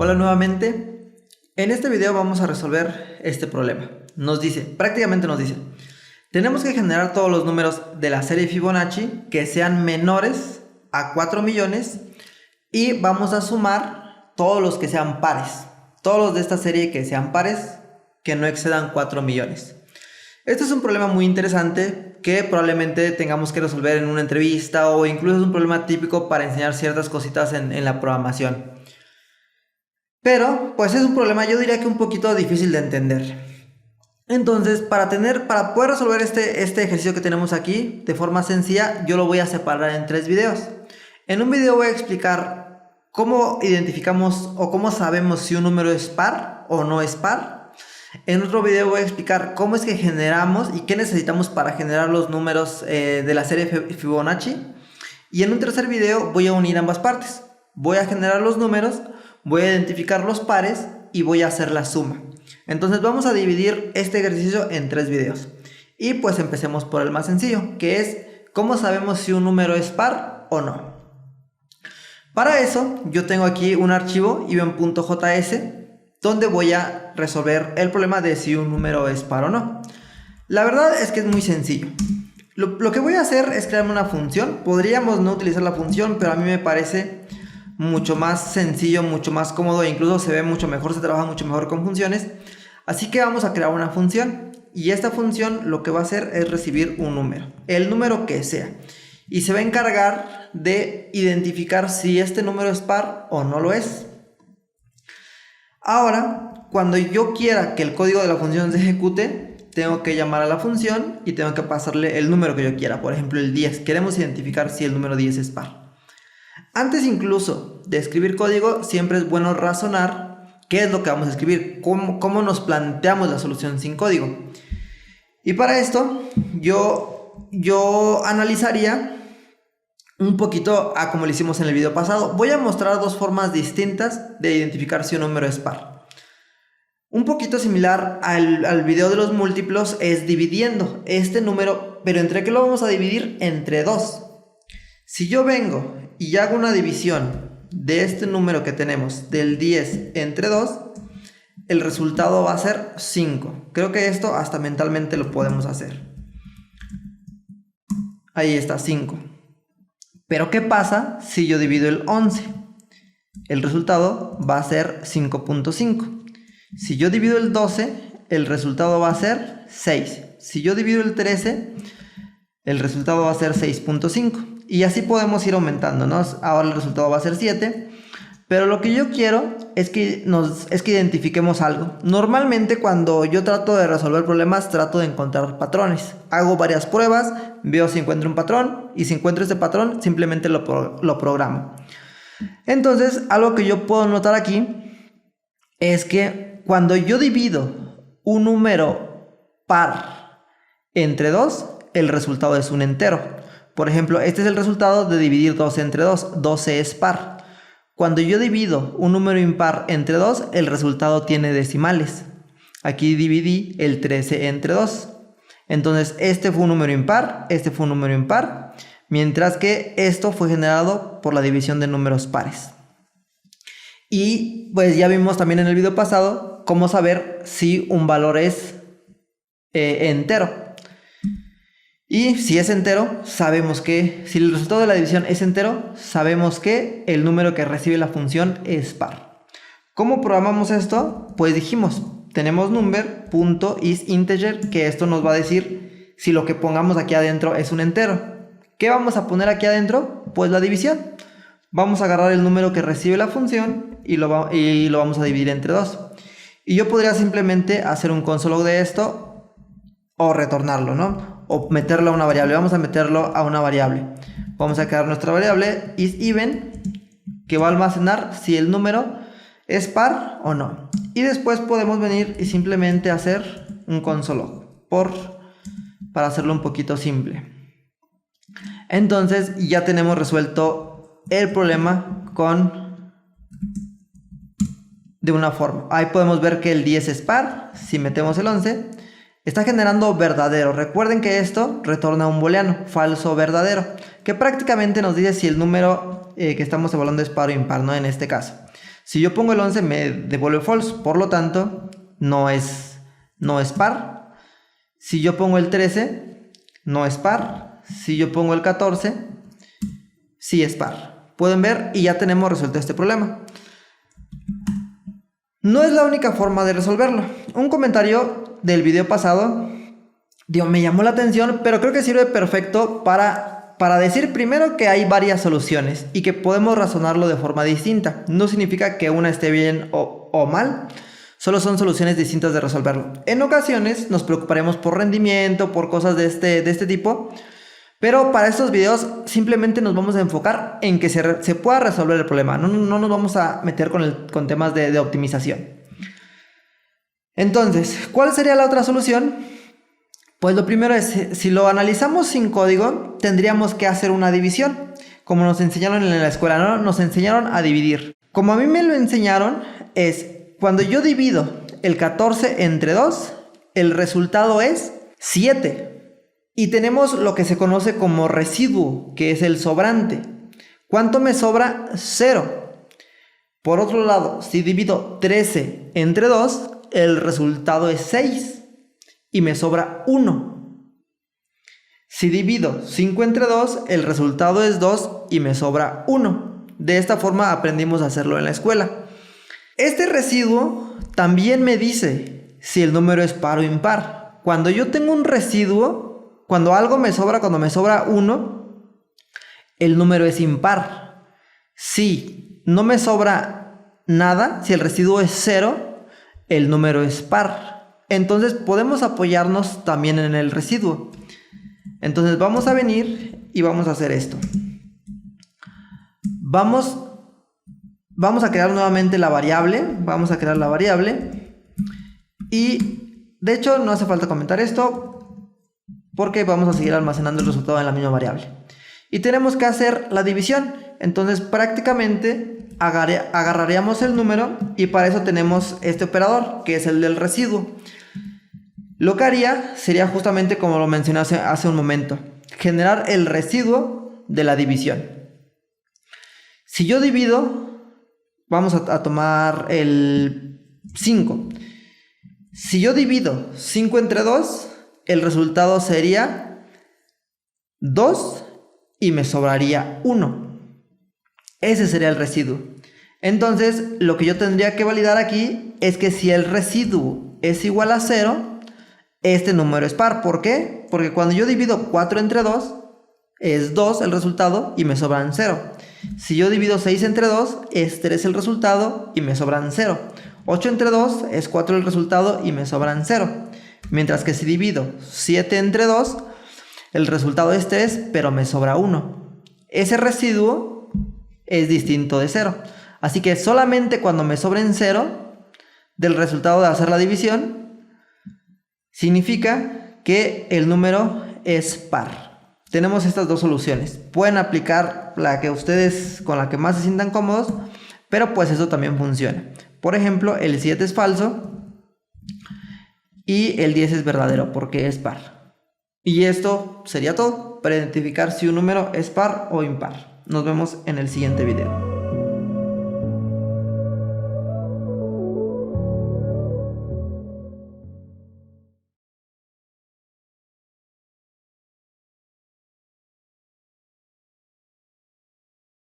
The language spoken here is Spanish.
Hola nuevamente. En este video vamos a resolver este problema. Prácticamente nos dice, tenemos que generar todos los números de la serie Fibonacci que sean menores a 4 millones y vamos a sumar todos los que sean pares. Todos los de esta serie que sean pares que no excedan 4 millones. Este es un problema muy interesante que probablemente tengamos que resolver en una entrevista o incluso es un problema típico para enseñar ciertas cositas en la programación. Pero pues es un problema, yo diría que un poquito difícil de entender. Entonces para poder resolver este ejercicio que tenemos aquí de forma sencilla, yo lo voy a separar en 3 videos. En un video voy a explicar cómo identificamos o cómo sabemos si un número es par o no es par. En otro video voy a explicar cómo es que generamos y qué necesitamos para generar los números de la serie Fibonacci. Y en un tercer video voy a unir ambas partes. Voy a generar los números, voy a identificar los pares y voy a hacer la suma. Entonces vamos a dividir este ejercicio en 3 videos. Y pues empecemos por el más sencillo, que es cómo sabemos si un número es par o no. Para eso yo tengo aquí un archivo even.js donde voy a resolver el problema de si un número es par o no. La verdad es que es muy sencillo. Lo que voy a hacer es crearme una función. Podríamos no utilizar la función, pero a mí me parece mucho más sencillo, mucho más cómodo e incluso se ve mucho mejor, se trabaja mucho mejor con funciones. Así que vamos a crear una función y esta función lo que va a hacer es recibir un número, el número que sea. Y se va a encargar de identificar si este número es par o no lo es. Ahora, cuando yo quiera que el código de la función se ejecute, tengo que llamar a la función y tengo que pasarle el número que yo quiera. Por ejemplo, el 10. Queremos identificar si el número 10 es par. Antes incluso de escribir código, siempre es bueno razonar qué es lo que vamos a escribir, cómo nos planteamos la solución sin código. Y para esto, yo analizaría un poquito a como lo hicimos en el video pasado. Voy a mostrar 2 formas distintas de identificar si un número es par. Un poquito similar al video de los múltiplos es dividiendo este número, pero ¿entre qué lo vamos a dividir? Entre 2. Si yo vengo y hago una división de este número que tenemos, del 10 entre 2, el resultado va a ser 5. Creo que esto hasta mentalmente lo podemos hacer. Ahí está, 5. Pero ¿qué pasa si yo divido el 11? El resultado va a ser 5.5. Si yo divido el 12, el resultado va a ser 6. Si yo divido el 13, el resultado va a ser 6.5. Y así podemos ir aumentando, ¿no? Ahora el resultado va a ser 7. Pero lo que yo quiero es que identifiquemos algo. Normalmente cuando yo trato de resolver problemas, trato de encontrar patrones. Hago varias pruebas, veo si encuentro un patrón y si encuentro este patrón, simplemente lo programo. Entonces, algo que yo puedo notar aquí es que cuando yo divido un número par entre 2, el resultado es un entero. Por ejemplo, este es el resultado de dividir 12 entre 2. 12 es par. Cuando yo divido un número impar entre 2, el resultado tiene decimales. Aquí dividí el 13 entre 2. Entonces, este fue un número impar, este fue un número impar, mientras que esto fue generado por la división de números pares. Y pues ya vimos también en el video pasado cómo saber si un valor es entero. Y si es entero, sabemos que si el resultado de la división es entero, sabemos que el número que recibe la función es par. ¿Cómo programamos esto? Pues dijimos, tenemos number.isInteger, que esto nos va a decir si lo que pongamos aquí adentro es un entero. ¿Qué vamos a poner aquí adentro? Pues la división. Vamos a agarrar el número que recibe la función y lo vamos a dividir entre 2. Y yo podría simplemente hacer un console log de esto o retornarlo, ¿no? O meterlo a una variable. Vamos a meterlo a una variable. Vamos a crear nuestra variable isEven, que va a almacenar si el número es par o no. Y después podemos venir y simplemente hacer un console log para hacerlo un poquito simple. Entonces ya tenemos resuelto el problema de una forma. Ahí podemos ver que el 10 es par. Si metemos el 11, está generando verdadero. Recuerden que esto retorna un booleano, falso o verdadero, que prácticamente nos dice si el número que estamos evaluando es par o impar, ¿no? En este caso. Si yo pongo el 11 me devuelve false, por lo tanto no es par. Si yo pongo el 13 no es par. Si yo pongo el 14 sí es par. Pueden ver y ya tenemos resuelto este problema. No es la única forma de resolverlo. Un comentario del video pasado me llamó la atención, pero creo que sirve perfecto para decir primero que hay varias soluciones y que podemos razonarlo de forma distinta. No significa que una esté bien o mal, solo son soluciones distintas de resolverlo. En ocasiones nos preocuparemos por rendimiento, por cosas de este tipo, pero para estos videos simplemente nos vamos a enfocar en que se pueda resolver el problema. No nos vamos a meter con temas de optimización. Entonces, ¿cuál sería la otra solución? Pues lo primero es, si lo analizamos sin código, tendríamos que hacer una división. Como nos enseñaron en la escuela, ¿no? Nos enseñaron a dividir. Como a mí me lo enseñaron, es cuando yo divido el 14 entre 2, el resultado es 7. Y tenemos lo que se conoce como residuo, que es el sobrante. ¿Cuánto me sobra? 0. Por otro lado, si divido 13 entre 2, el resultado es 6. Y me sobra 1. Si divido 5 entre 2, el resultado es 2 y me sobra 1. De esta forma aprendimos a hacerlo en la escuela. Este residuo también me dice si el número es par o impar. Cuando yo tengo un residuo, cuando algo me sobra, cuando me sobra 1, el número es impar. Si no me sobra nada, si el residuo es 0, el número es par. Entonces podemos apoyarnos también en el residuo. Entonces vamos a venir y vamos a hacer esto. Vamos a crear nuevamente la variable. Vamos a crear la variable. Y de hecho no hace falta comentar esto, porque vamos a seguir almacenando el resultado en la misma variable. Y tenemos que hacer la división. Entonces prácticamente agarraríamos el número y para eso tenemos este operador, que es el del residuo. Lo que haría sería justamente como lo mencioné hace un momento, generar el residuo de la división. Si yo divido, vamos a tomar el 5. Si yo divido 5 entre 2, el resultado sería 2 y me sobraría 1. Ese sería el residuo. Entonces, lo que yo tendría que validar aquí es que si el residuo es igual a 0, este número es par. ¿Por qué? Porque cuando yo divido 4 entre 2, es 2 el resultado y me sobran 0. Si yo divido 6 entre 2, es 3 el resultado y me sobran 0. 8 entre 2 es 4 el resultado y me sobran 0. Mientras que si divido 7 entre 2, el resultado es 3, pero me sobra 1. Ese residuo es distinto de 0. Así que solamente cuando me sobren 0 del resultado de hacer la división, significa que el número es par. Tenemos estas dos soluciones. Pueden aplicar la que ustedes con la que más se sientan cómodos, pero pues eso también funciona. Por ejemplo, el 7 es falso y el 10 es verdadero porque es par. Y esto sería todo para identificar si un número es par o impar. Nos vemos en el siguiente video.